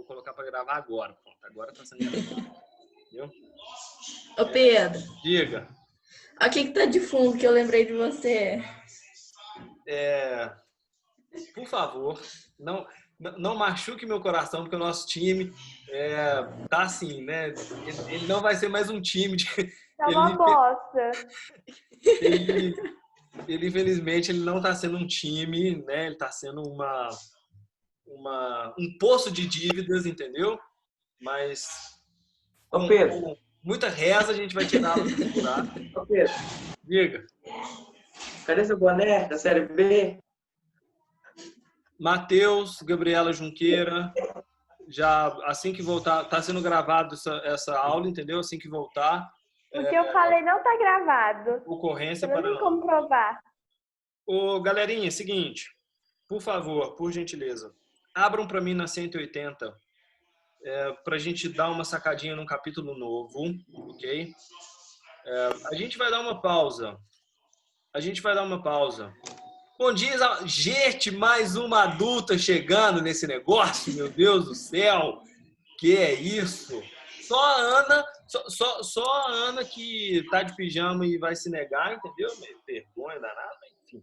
colocar para gravar agora. Pronto, agora tá sendo gravado. Entendeu? Ô, Pedro. Diga. O que tá de fundo que eu lembrei de você? Por favor, não machuque meu coração, porque o nosso time tá assim, né? Ele não vai ser mais um time. Tá uma bosta. Ele infelizmente, ele não está sendo um time, né? Ele está sendo um poço de dívidas, entendeu? Mas Ô, Pedro. Muita reza a gente vai tirar ela para segurar. Ô, Pedro. Diga. Cadê seu boné da Série B? Matheus, Gabriela Junqueira, já assim que voltar, está sendo gravado essa aula, entendeu? Assim que voltar. O que eu falei não tá gravado. Ocorrência para não comprovar. Ô, galerinha, seguinte, por favor, por gentileza, abram para mim na 180 para a gente dar uma sacadinha num capítulo novo, ok? A gente vai dar uma pausa. Bom dia, gente, mais uma adulta chegando nesse negócio, meu Deus do céu, que é isso? Só a Ana que tá de pijama e vai se negar, entendeu? Vergonha danada, enfim.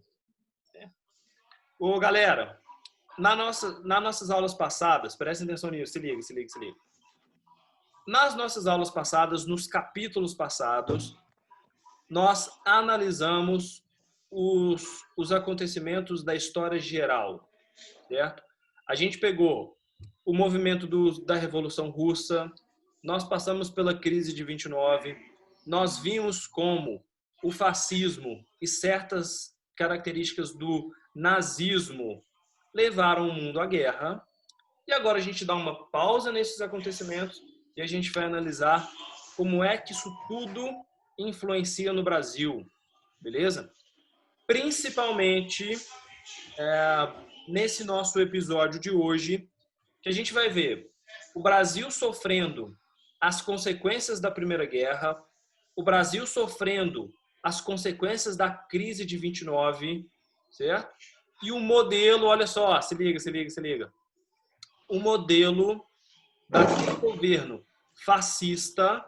Ô, galera, nas nossas aulas passadas, prestem atenção nisso, se liga. Nas nossas aulas passadas, nos capítulos passados, nós analisamos os acontecimentos da história geral, certo? A gente pegou o movimento da Revolução Russa, nós passamos pela crise de 29, nós vimos como o fascismo e certas características do nazismo levaram o mundo à guerra, e agora a gente dá uma pausa nesses acontecimentos e a gente vai analisar como é que isso tudo influencia no Brasil, beleza? Principalmente nesse nosso episódio de hoje, que a gente vai ver o Brasil sofrendo as consequências da Primeira Guerra, o Brasil sofrendo as consequências da crise de 29, certo? E o modelo, olha só, se liga. O modelo daquele governo fascista,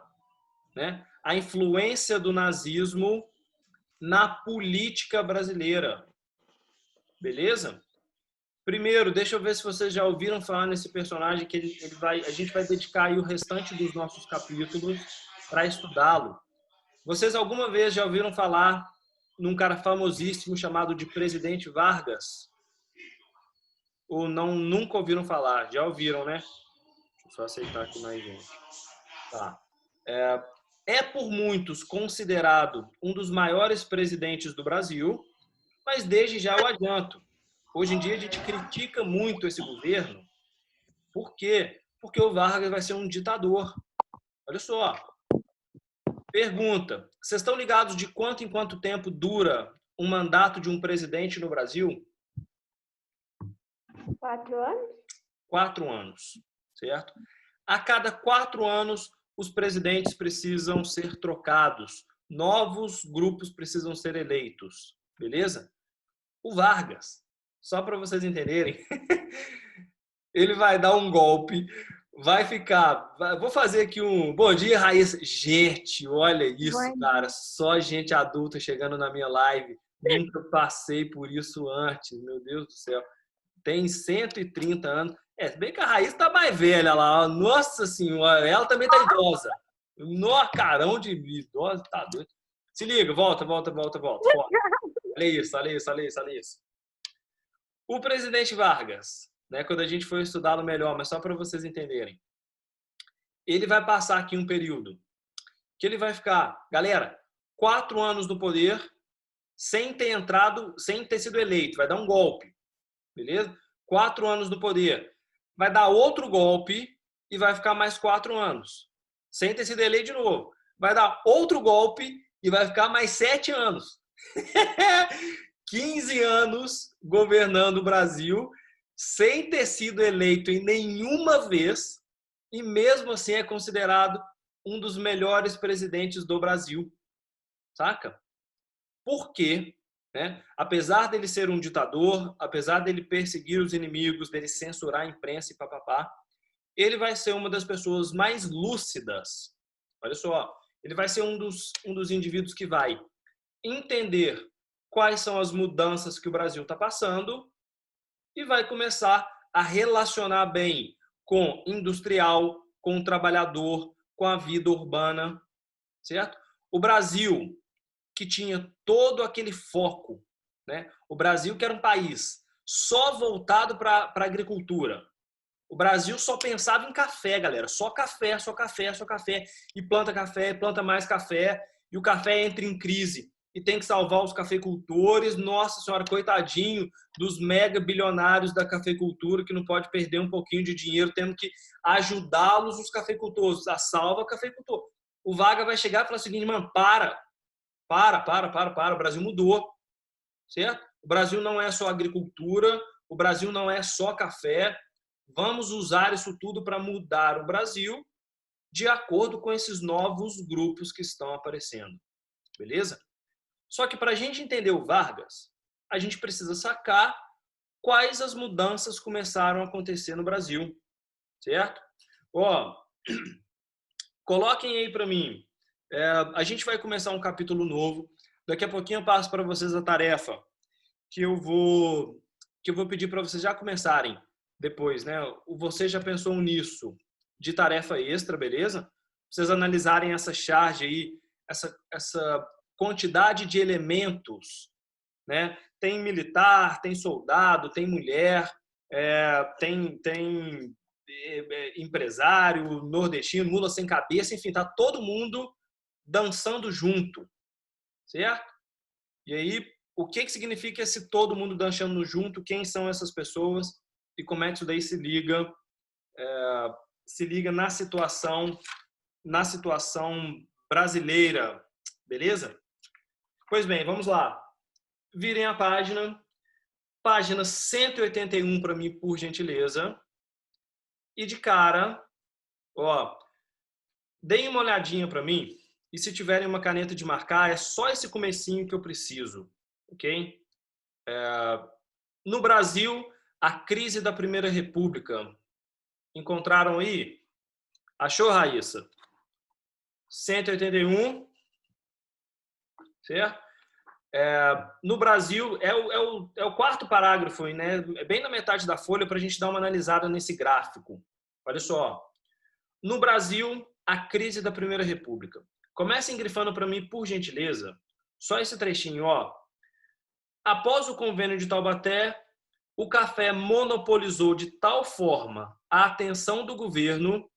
né? A influência do nazismo na política brasileira. Beleza? Primeiro, deixa eu ver se vocês já ouviram falar nesse personagem que a gente vai dedicar aí o restante dos nossos capítulos para estudá-lo. Vocês alguma vez já ouviram falar num cara famosíssimo chamado de Presidente Vargas? Ou não, nunca ouviram falar? Já ouviram, né? Deixa eu só aceitar aqui mais gente. Tá. É por muitos considerado um dos maiores presidentes do Brasil, mas desde já eu adianto. Hoje em dia a gente critica muito esse governo. Por quê? Porque o Vargas vai ser um ditador. Olha só. Pergunta. Vocês estão ligados de quanto em quanto tempo dura um mandato de um presidente no Brasil? 4 anos? 4 anos, certo? A cada 4 anos, os presidentes precisam ser trocados. Novos grupos precisam ser eleitos. Beleza? O Vargas, só para vocês entenderem, ele vai dar um golpe, vou fazer aqui um bom dia, Raíssa. Gente, olha isso, cara, só gente adulta chegando na minha live. Nunca passei por isso antes, meu Deus do céu. Tem 130 anos. Se bem que a Raíssa tá mais velha lá. Nossa senhora, ela também tá idosa. No carão de idosa, tá doido. Se liga, volta. Olha isso. O presidente Vargas, né, quando a gente for estudá-lo melhor, mas só para vocês entenderem, ele vai passar aqui um período que ele vai ficar, galera, 4 anos no poder, sem ter sido eleito, vai dar um golpe, beleza? 4 anos no poder, vai dar outro golpe e vai ficar mais 4 anos, sem ter sido eleito de novo. Vai dar outro golpe e vai ficar mais 7 anos. 15 anos governando o Brasil sem ter sido eleito em nenhuma vez e mesmo assim é considerado um dos melhores presidentes do Brasil. Saca? Por quê? Né? Apesar dele ser um ditador, apesar dele perseguir os inimigos, dele censurar a imprensa e papapá, ele vai ser uma das pessoas mais lúcidas. Olha só, ele vai ser um dos indivíduos que vai entender quais são as mudanças que o Brasil está passando e vai começar a relacionar bem com industrial, com o trabalhador, com a vida urbana, certo? O Brasil, que tinha todo aquele foco, né? O Brasil que era um país só voltado para a agricultura. O Brasil só pensava em café, galera. Só café, só café, só café. E planta mais café. E o café entra em crise. E tem que salvar os cafeicultores. Nossa senhora, coitadinho dos mega bilionários da cafeicultura, que não pode perder um pouquinho de dinheiro, tendo que ajudá-los, os cafeicultores. A salva cafeicultor. O Vaga vai chegar e falar o seguinte, mano, para. O Brasil mudou. Certo? O Brasil não é só agricultura. O Brasil não é só café. Vamos usar isso tudo para mudar o Brasil de acordo com esses novos grupos que estão aparecendo. Beleza? Só que para a gente entender o Vargas, a gente precisa sacar quais as mudanças começaram a acontecer no Brasil. Certo? Ó, coloquem aí para mim. A gente vai começar um capítulo novo. Daqui a pouquinho eu passo para vocês a tarefa que eu vou pedir para vocês já começarem. Depois, né? Você já pensou nisso de tarefa extra, beleza? Vocês analisarem essa charge aí, essa quantidade de elementos, né? Tem militar, tem soldado, tem mulher, tem empresário, nordestino, mula sem cabeça, enfim, tá todo mundo dançando junto, certo? E aí, o que significa esse todo mundo dançando junto? Quem são essas pessoas? E como é que isso daí se liga na situação brasileira, beleza? Pois bem, vamos lá. Virem a página 181 para mim, por gentileza. E de cara, ó, deem uma olhadinha para mim e se tiverem uma caneta de marcar, é só esse comecinho que eu preciso, ok? No Brasil, a crise da Primeira República. Encontraram aí? Achou, Raíssa? 181. Certo? No Brasil, é o quarto parágrafo, né? É bem na metade da folha para a gente dar uma analisada nesse gráfico. Olha só. No Brasil, a crise da Primeira República. Comecem grifando para mim, por gentileza. Só esse trechinho, ó. Após o convênio de Taubaté, o café monopolizou de tal forma a atenção do governo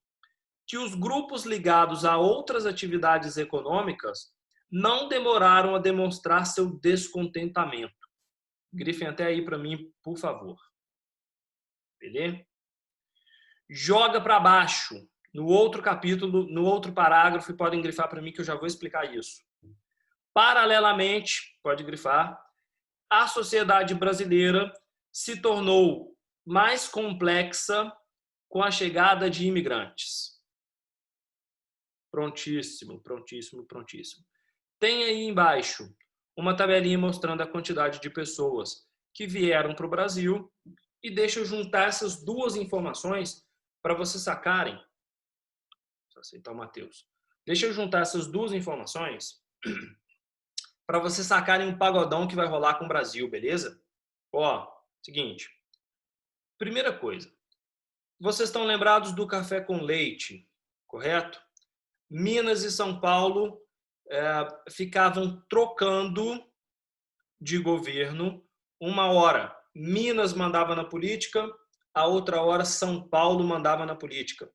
que os grupos ligados a outras atividades econômicas não demoraram a demonstrar seu descontentamento. Grifem até aí para mim, por favor. Beleza? Joga para baixo, no outro capítulo, no outro parágrafo, e podem grifar para mim que eu já vou explicar isso. Paralelamente, pode grifar, a sociedade brasileira se tornou mais complexa com a chegada de imigrantes. Prontíssimo. Tem aí embaixo uma tabelinha mostrando a quantidade de pessoas que vieram para o Brasil e deixa eu juntar essas duas informações para vocês sacarem. Vou aceitar o Matheus. Deixa eu juntar essas duas informações para vocês sacarem um pagodão que vai rolar com o Brasil, beleza? Ó, seguinte. Primeira coisa. Vocês estão lembrados do café com leite, correto? Minas e São Paulo ficavam trocando de governo. Uma hora Minas mandava na política, a outra hora São Paulo mandava na política.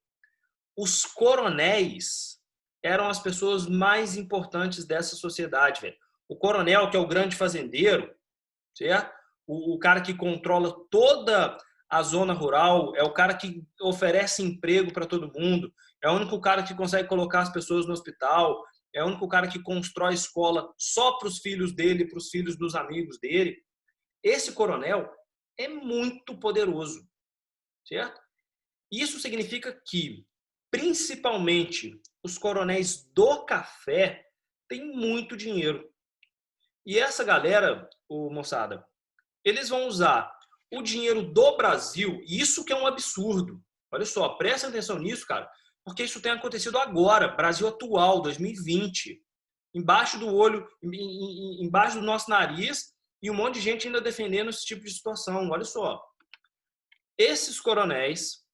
Os coronéis eram as pessoas mais importantes dessa sociedade, velho. O coronel, que é o grande fazendeiro, certo? O cara que controla toda a zona rural, é o cara que oferece emprego para todo mundo, é o único cara que consegue colocar as pessoas no hospital, é o único cara que constrói escola só para os filhos dele, para os filhos dos amigos dele. Esse coronel é muito poderoso, certo? Isso significa que, principalmente, os coronéis do café têm muito dinheiro. E essa galera, moçada, eles vão usar o dinheiro do Brasil, e isso que é um absurdo. Olha só, presta atenção nisso, cara, porque isso tem acontecido agora, Brasil atual, 2020. Embaixo do olho, embaixo do nosso nariz, e um monte de gente ainda defendendo esse tipo de situação. Olha só. Esses coronéis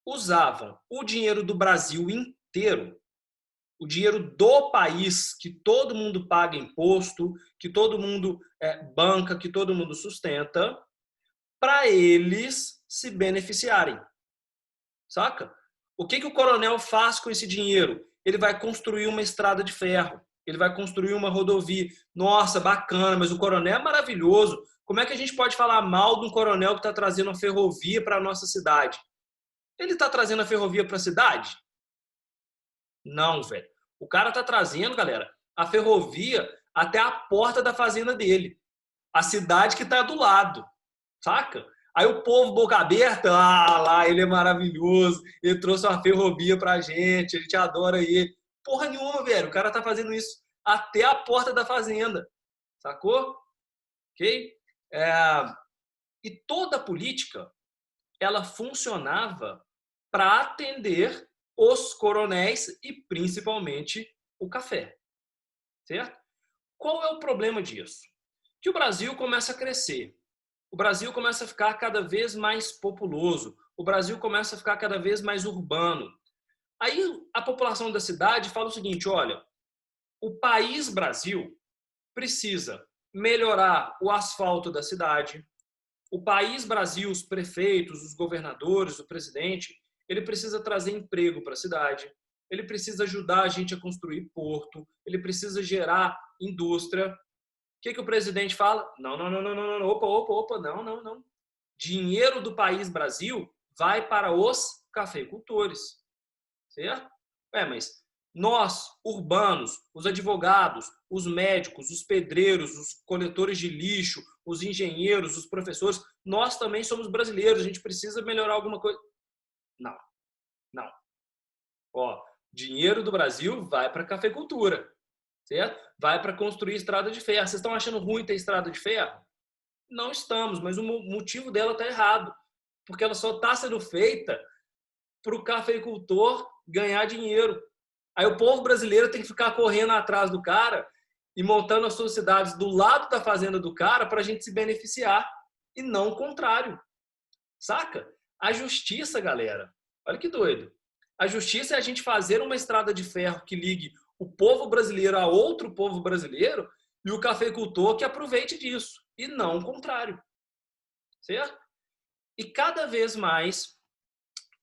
usavam o dinheiro do Brasil inteiro, o dinheiro do país, que todo mundo paga imposto, que todo mundo banca, que todo mundo sustenta, para eles se beneficiarem. Saca? O que o coronel faz com esse dinheiro? Ele vai construir uma estrada de ferro, ele vai construir uma rodovia. Nossa, bacana, mas o coronel é maravilhoso. Como é que a gente pode falar mal de um coronel que está trazendo uma ferrovia para a nossa cidade? Ele está trazendo a ferrovia para a cidade? Não, velho. O cara está trazendo, galera, a ferrovia até a porta da fazenda dele. A cidade que está do lado. Saca? Aí o povo boca aberta, lá, ele é maravilhoso, ele trouxe uma ferrovia pra gente, a gente adora ele. Porra nenhuma, velho. O cara tá fazendo isso até a porta da fazenda. Sacou? Ok? E toda a política, ela funcionava para atender os coronéis e principalmente o café. Certo? Qual é o problema disso? Que o Brasil começa a crescer. O Brasil começa a ficar cada vez mais populoso. O Brasil começa a ficar cada vez mais urbano. Aí a população da cidade fala o seguinte, olha, o país Brasil precisa melhorar o asfalto da cidade. O país Brasil, os prefeitos, os governadores, o presidente, ele precisa trazer emprego para a cidade. Ele precisa ajudar a gente a construir porto. Ele precisa gerar indústria. O que o presidente fala? Não, opa, não. Dinheiro do país Brasil vai para os cafeicultores, certo? Mas nós, urbanos, os advogados, os médicos, os pedreiros, os coletores de lixo, os engenheiros, os professores, nós também somos brasileiros, a gente precisa melhorar alguma coisa. Não. Ó, dinheiro do Brasil vai para a cafeicultura. Certo? Vai para construir estrada de ferro. Vocês estão achando ruim ter estrada de ferro? Não estamos, mas o motivo dela está errado. Porque ela só está sendo feita para o cafeicultor ganhar dinheiro. Aí o povo brasileiro tem que ficar correndo atrás do cara e montando as suas cidades do lado da fazenda do cara para a gente se beneficiar. E não o contrário. Saca? A justiça, galera, olha que doido. A justiça é a gente fazer uma estrada de ferro que ligue o povo brasileiro a outro povo brasileiro e o cafeicultor que aproveite disso, e não o contrário. Certo? E cada vez mais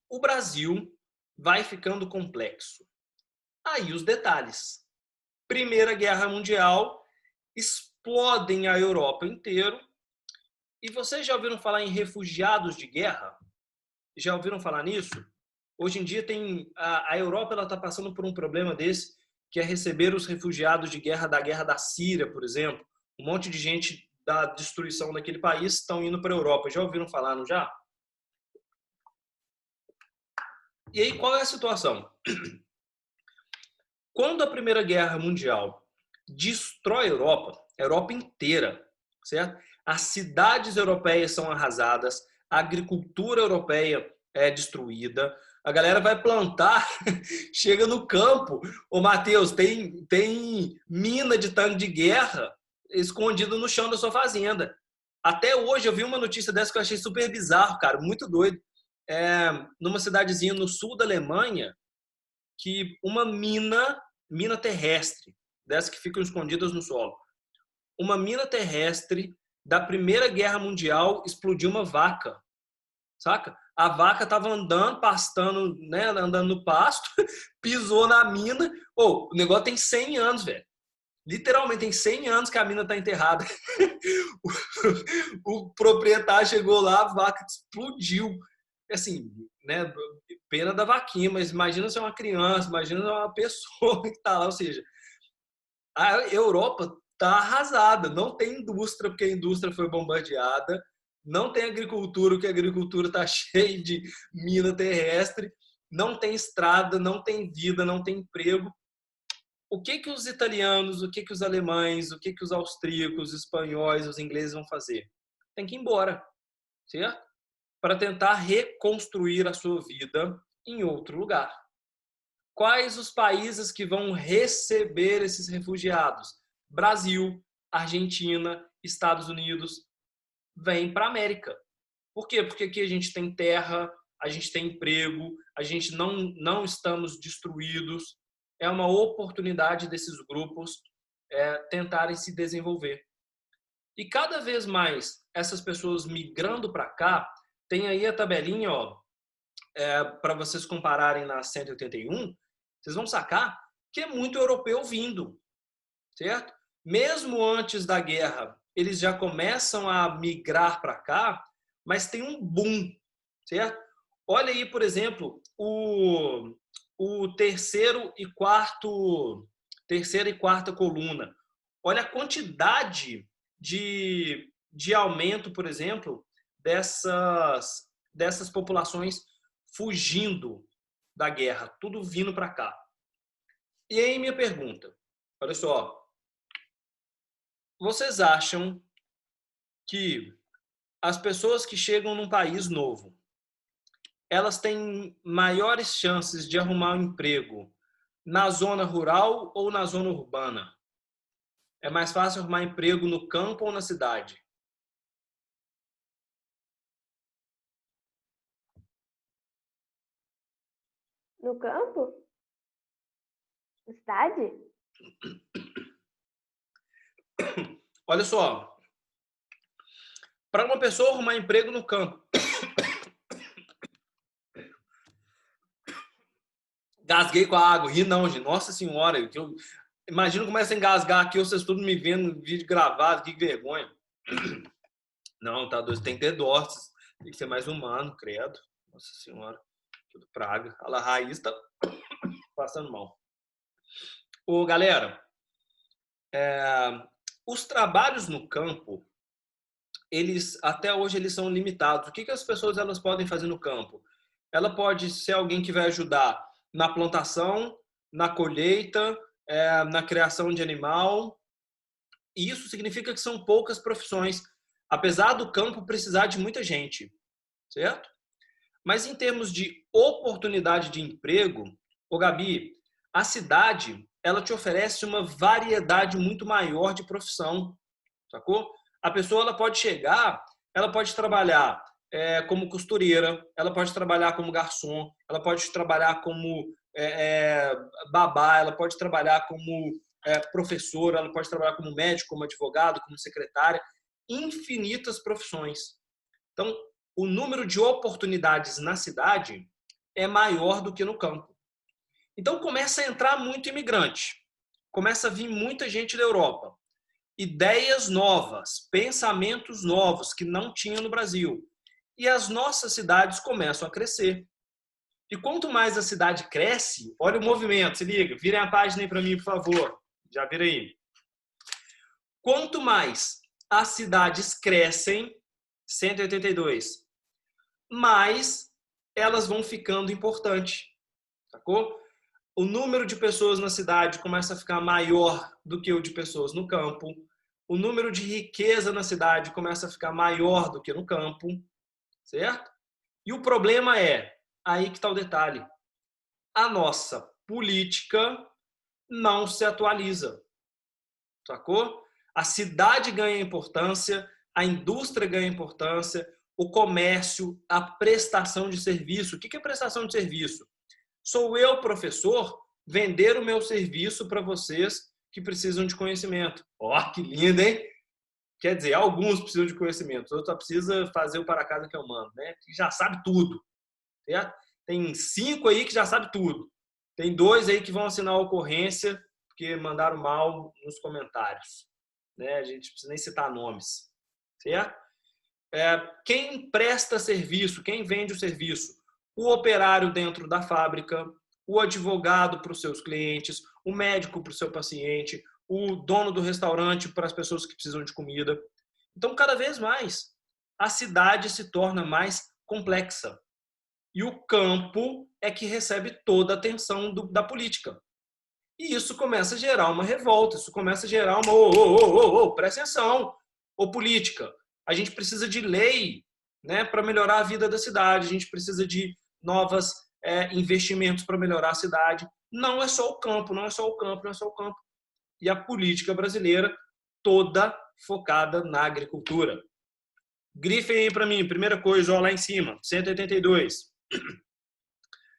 o Brasil vai ficando complexo. Aí os detalhes. Primeira Guerra Mundial, explodem a Europa inteira. E vocês já ouviram falar em refugiados de guerra? Já ouviram falar nisso? Hoje em dia a Europa está passando por um problema desse, que é receber os refugiados de guerra da guerra da Síria, por exemplo. Um monte de gente da destruição daquele país estão indo para a Europa. Já ouviram falar, não já? E aí, qual é a situação? Quando a Primeira Guerra Mundial destrói a Europa inteira, certo? As cidades europeias são arrasadas, a agricultura europeia é destruída, a galera vai plantar, chega no campo. Ô, Matheus, tem mina de tanque de guerra escondido no chão da sua fazenda. Até hoje eu vi uma notícia dessa que eu achei super bizarro, cara, muito doido. Numa cidadezinha no sul da Alemanha, que uma mina terrestre, dessas que ficam escondidas no solo, uma mina terrestre da Primeira Guerra Mundial explodiu uma vaca, saca? A vaca estava andando, pastando, né, andando no pasto, pisou na mina. O negócio tem 100 anos, velho. Literalmente tem 100 anos que a mina está enterrada. O proprietário chegou lá, a vaca explodiu. Assim, né, pena da vaquinha, mas imagina se é uma criança, imagina se é uma pessoa que está lá. Ou seja, a Europa está arrasada. Não tem indústria, porque a indústria foi bombardeada. Não tem agricultura, porque a agricultura está cheia de mina terrestre. Não tem estrada, não tem vida, não tem emprego. O que os italianos, o que os alemães, o que os austríacos, os espanhóis, os ingleses vão fazer? Tem que ir embora, certo? para tentar reconstruir a sua vida em outro lugar. Quais os países que vão receber esses refugiados? Brasil, Argentina, Estados Unidos. Vem para a América. Por quê? Porque aqui a gente tem terra, a gente tem emprego, a gente não estamos destruídos. É uma oportunidade desses grupos tentarem se desenvolver. E cada vez mais essas pessoas migrando para cá, tem aí a tabelinha, para vocês compararem na 181, vocês vão sacar que é muito europeu vindo, certo? Mesmo antes da guerra, eles já começam a migrar para cá, mas tem um boom, certo? Olha aí, por exemplo, o terceira e quarta coluna. Olha a quantidade de aumento, por exemplo, dessas populações fugindo da guerra, tudo vindo para cá. E aí minha pergunta, olha só, vocês acham que as pessoas que chegam num país novo, elas têm maiores chances de arrumar um emprego na zona rural ou na zona urbana? É mais fácil arrumar emprego no campo ou na cidade? No campo? Na cidade? Olha só, para uma pessoa arrumar emprego no campo, gasguei com a água, ri não, gente, nossa senhora, imagina começa a engasgar aqui, vocês tudo me vendo no vídeo gravado, que vergonha. Não, tá doido, tem que ter dó, tem que ser mais humano, credo. Nossa senhora, tudo praga. A raiz tá passando mal. Ô, galera, os trabalhos no campo, até hoje eles são limitados. O que as pessoas elas podem fazer no campo? Ela pode ser alguém que vai ajudar na plantação, na colheita, na criação de animal. E isso significa que são poucas profissões, apesar do campo precisar de muita gente, certo? Mas em termos de oportunidade de emprego, ô Gabi, a cidade, ela te oferece uma variedade muito maior de profissão, sacou? A pessoa ela pode chegar, ela pode trabalhar como costureira, ela pode trabalhar como garçom, ela pode trabalhar como babá, ela pode trabalhar como professora, ela pode trabalhar como médico, como advogado, como secretária, infinitas profissões. Então, o número de oportunidades na cidade é maior do que no campo. Então, começa a entrar muito imigrante, começa a vir muita gente da Europa. Ideias novas, pensamentos novos que não tinha no Brasil. E as nossas cidades começam a crescer. E quanto mais a cidade cresce, olha o movimento, se liga, virem a página aí para mim, por favor. Já vira aí. Quanto mais as cidades crescem, 182, mais elas vão ficando importantes, sacou? O número de pessoas na cidade começa a ficar maior do que o de pessoas no campo. O número de riqueza na cidade começa a ficar maior do que no campo, certo? E o problema aí que está o detalhe, a nossa política não se atualiza, sacou? A cidade ganha importância, a indústria ganha importância, o comércio, a prestação de serviço. O que é prestação de serviço? Sou eu, professor, vender o meu serviço para vocês que precisam de conhecimento. Ó, que lindo, hein? Quer dizer, alguns precisam de conhecimento, outros só precisam fazer o para casa que eu mando, né? Que já sabe tudo, certo? Tem 5 aí que já sabe tudo. Tem 2 aí que vão assinar a ocorrência porque mandaram mal nos comentários, né? A gente não precisa nem citar nomes, certo? Quem presta serviço, quem vende o serviço? O operário dentro da fábrica, o advogado para os seus clientes, o médico para o seu paciente, o dono do restaurante para as pessoas que precisam de comida. Então, cada vez mais, a cidade se torna mais complexa. E o campo é que recebe toda a atenção da política. E isso começa a gerar uma revolta, isso começa a gerar uma... presta atenção, política. A gente precisa de lei, né, para melhorar a vida da cidade. A gente precisa de novos investimentos para melhorar a cidade. Não é só o campo, não é só o campo, não é só o campo. E a política brasileira toda focada na agricultura. Grifem aí para mim, primeira coisa, ó, lá em cima, 182.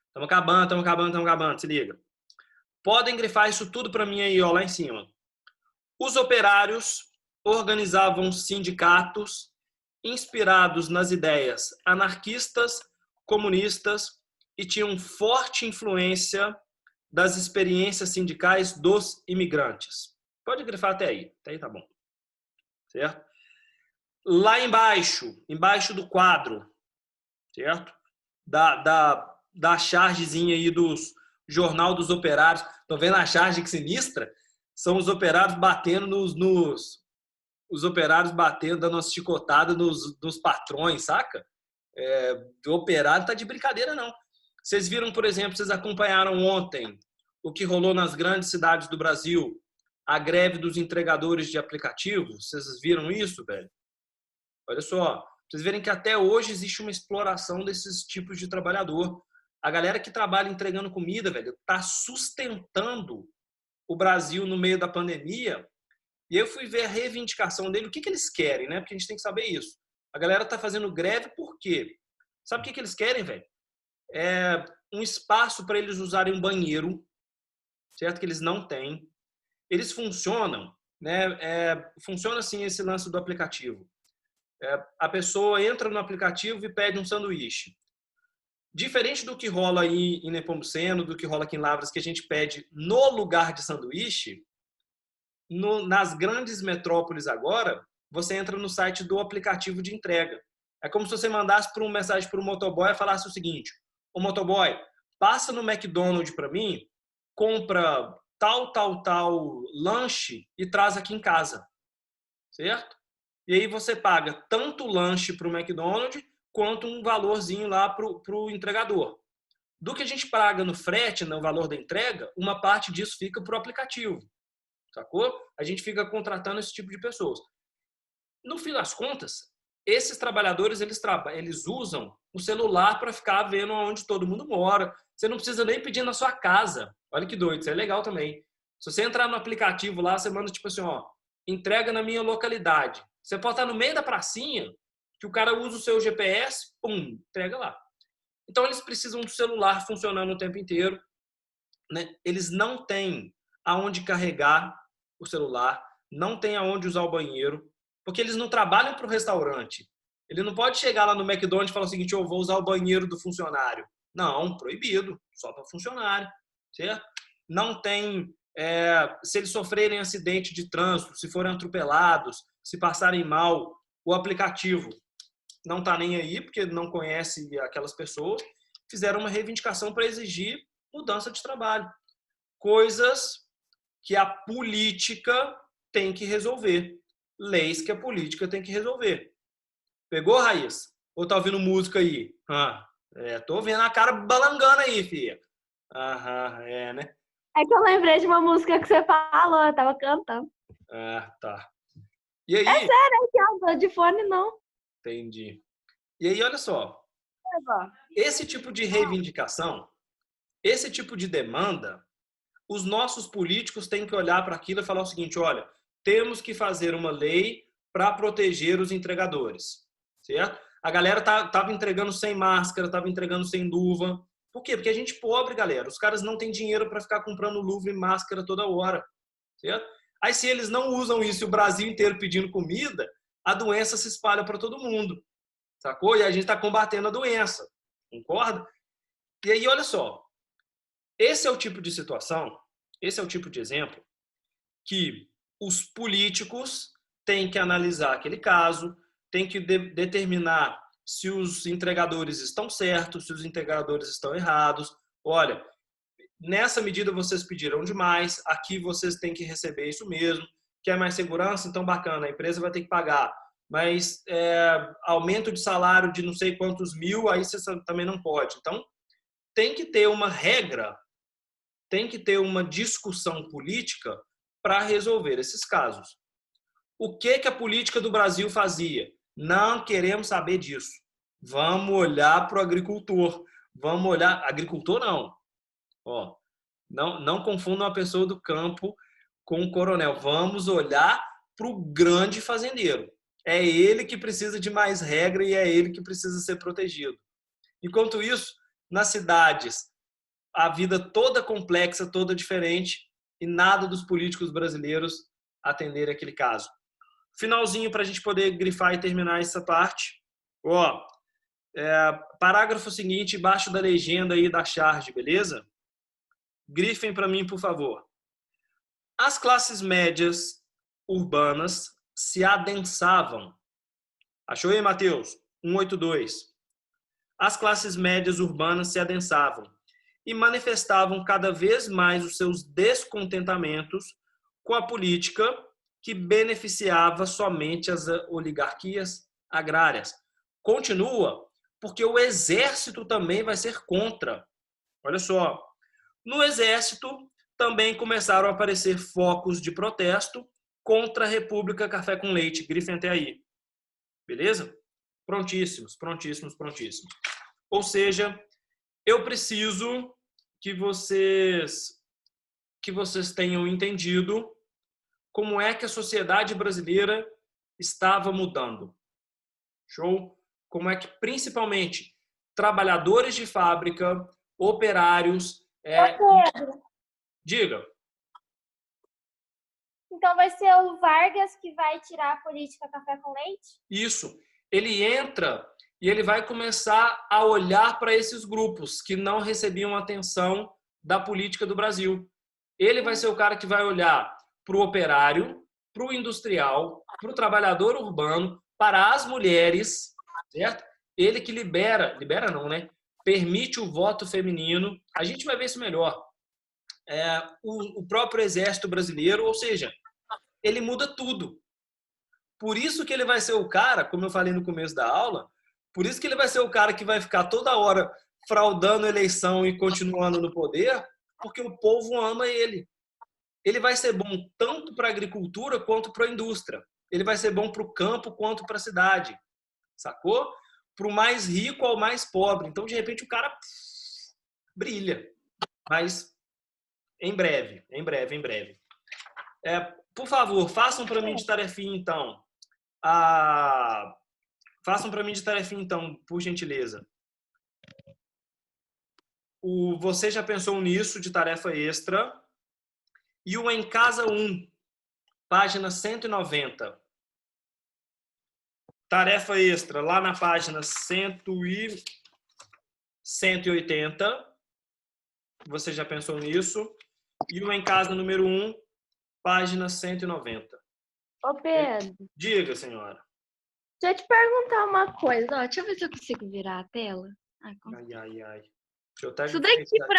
Estamos acabando, se liga. Podem grifar isso tudo para mim aí, ó, lá em cima. Os operários organizavam sindicatos inspirados nas ideias anarquistas, comunistas e tinham forte influência das experiências sindicais dos imigrantes. Pode grifar até aí tá bom. Certo? Lá embaixo do quadro, certo? Da chargezinha aí dos Jornal dos Operários. Estão vendo a charge que sinistra? São os operários batendo os operários batendo, dando uma chicotada nos patrões, saca? O operário tá de brincadeira, não. Vocês viram, por exemplo, vocês acompanharam ontem o que rolou nas grandes cidades do Brasil, a greve dos entregadores de aplicativos? Vocês viram isso, velho? Olha só, vocês verem que até hoje existe uma exploração desses tipos de trabalhador. A galera que trabalha entregando comida, velho, tá sustentando o Brasil no meio da pandemia. E eu fui ver a reivindicação dele, o que eles querem, né? Porque a gente tem que saber isso. A galera tá fazendo greve por quê? Sabe o que eles querem, velho? É um espaço para eles usarem um banheiro, certo? Que eles não têm. Eles funcionam, né? Funciona assim esse lance do aplicativo. A pessoa entra no aplicativo e pede um sanduíche. Diferente do que rola aí em Nepomuceno, do que rola aqui em Lavras, que a gente pede no lugar de sanduíche, nas grandes metrópoles agora, você entra no site do aplicativo de entrega. É como se você mandasse uma mensagem para o motoboy e falasse o seguinte: ô motoboy, passa no McDonald's para mim, compra tal lanche e traz aqui em casa. Certo? E aí você paga tanto o lanche para o McDonald's quanto um valorzinho lá para o entregador. Do que a gente paga no frete, no valor da entrega, uma parte disso fica para o aplicativo. Sacou? A gente fica contratando esse tipo de pessoas. No fim das contas, esses trabalhadores, eles usam o celular para ficar vendo onde todo mundo mora. Você não precisa nem pedir na sua casa. Olha que doido, isso é legal também. Se você entrar no aplicativo lá, você manda tipo assim, ó, entrega na minha localidade. Você pode estar no meio da pracinha, que o cara usa o seu GPS, pum, entrega lá. Então, eles precisam do celular funcionando o tempo inteiro, né? Eles não têm aonde carregar o celular, não têm aonde usar o banheiro, porque eles não trabalham para o restaurante. Ele não pode chegar lá no McDonald's e falar o seguinte: eu vou usar o banheiro do funcionário. Não, proibido, só para funcionário, certo? Não tem, se eles sofrerem acidente de trânsito, se forem atropelados, se passarem mal, o aplicativo não está nem aí, porque não conhece aquelas pessoas, fizeram uma reivindicação para exigir mudança de trabalho. Coisas que a política tem que resolver. Leis que a política tem que resolver. Pegou, Raíssa? Ou tá ouvindo música aí? Tô vendo a cara balangando aí, filha. Né? É que eu lembrei de uma música que você falou, eu tava cantando. Tá. E aí? É sério, é que eu tô de fone, não. Entendi. E aí, olha só. Esse tipo de reivindicação, esse tipo de demanda, os nossos políticos têm que olhar para aquilo e falar o seguinte: olha, temos que fazer uma lei para proteger os entregadores, certo? A galera tava entregando sem máscara, tava entregando sem luva. Por quê? Porque a gente é pobre, galera. Os caras não têm dinheiro para ficar comprando luva e máscara toda hora, certo? Aí, se eles não usam isso e o Brasil inteiro pedindo comida, a doença se espalha para todo mundo, sacou? E a gente está combatendo a doença, concorda? E aí, olha só, esse é o tipo de situação, esse é o tipo de exemplo que os políticos têm que analisar aquele caso, têm que determinar se os entregadores estão certos, se os entregadores estão errados. Olha, nessa medida vocês pediram demais, aqui vocês têm que receber isso mesmo. Quer mais segurança? Então bacana, a empresa vai ter que pagar. Mas aumento de salário de não sei quantos mil, aí você também não pode. Então, tem que ter uma regra, tem que ter uma discussão política para resolver esses casos. O que a política do Brasil fazia? Não queremos saber disso. Vamos olhar para o agricultor. Vamos olhar... Agricultor não. Ó, não confundam a pessoa do campo com o coronel. Vamos olhar para o grande fazendeiro. É ele que precisa de mais regra e é ele que precisa ser protegido. Enquanto isso, nas cidades, a vida toda complexa, toda diferente e nada dos políticos brasileiros atender aquele caso. Finalzinho para a gente poder grifar e terminar essa parte. Ó, parágrafo seguinte, embaixo da legenda aí da charge, beleza? Grifem para mim, por favor. As classes médias urbanas se adensavam. Achou aí, Matheus? 182. As classes médias urbanas se adensavam e manifestavam cada vez mais os seus descontentamentos com a política que beneficiava somente as oligarquias agrárias. Continua, porque o exército também vai ser contra. Olha só, no exército também começaram a aparecer focos de protesto contra a República Café com Leite. Grifem até aí. Beleza? Prontíssimos. Ou seja, eu preciso que vocês tenham entendido como é que a sociedade brasileira estava mudando. Show? Como é que, principalmente, trabalhadores de fábrica, operários... Pedro, Diga. então vai ser o Vargas que vai tirar a política café com leite? Isso. Ele entra e ele vai começar a olhar para esses grupos que não recebiam atenção da política do Brasil. Ele vai ser o cara que vai olhar para o operário, para o industrial, para o trabalhador urbano, para as mulheres, certo? Ele que libera não, né? Permite o voto feminino. A gente vai ver isso melhor. O próprio exército brasileiro, ou seja, ele muda tudo. Por isso que ele vai ser o cara, como eu falei no começo da aula, por isso que ele vai ser o cara que vai ficar toda hora fraudando a eleição e continuando no poder, porque o povo ama ele. Ele vai ser bom tanto para a agricultura quanto para a indústria. Ele vai ser bom para o campo quanto para a cidade. Sacou? Para o mais rico ao mais pobre. Então, de repente, o cara brilha. Mas em breve. Por favor, façam para mim de tarefinha, então. Façam para mim de tarefinha, então, por gentileza. Você já pensou nisso, de tarefa extra. E o Em Casa 1, página 190. Tarefa extra, lá na página 180. Você já pensou nisso? E o Em Casa número 1, página 190. Ô, Pedro, Diga, senhora. deixa eu te perguntar uma coisa. Ó, deixa eu ver se eu consigo virar a tela. Ai. Deixa eu até Isso daqui, por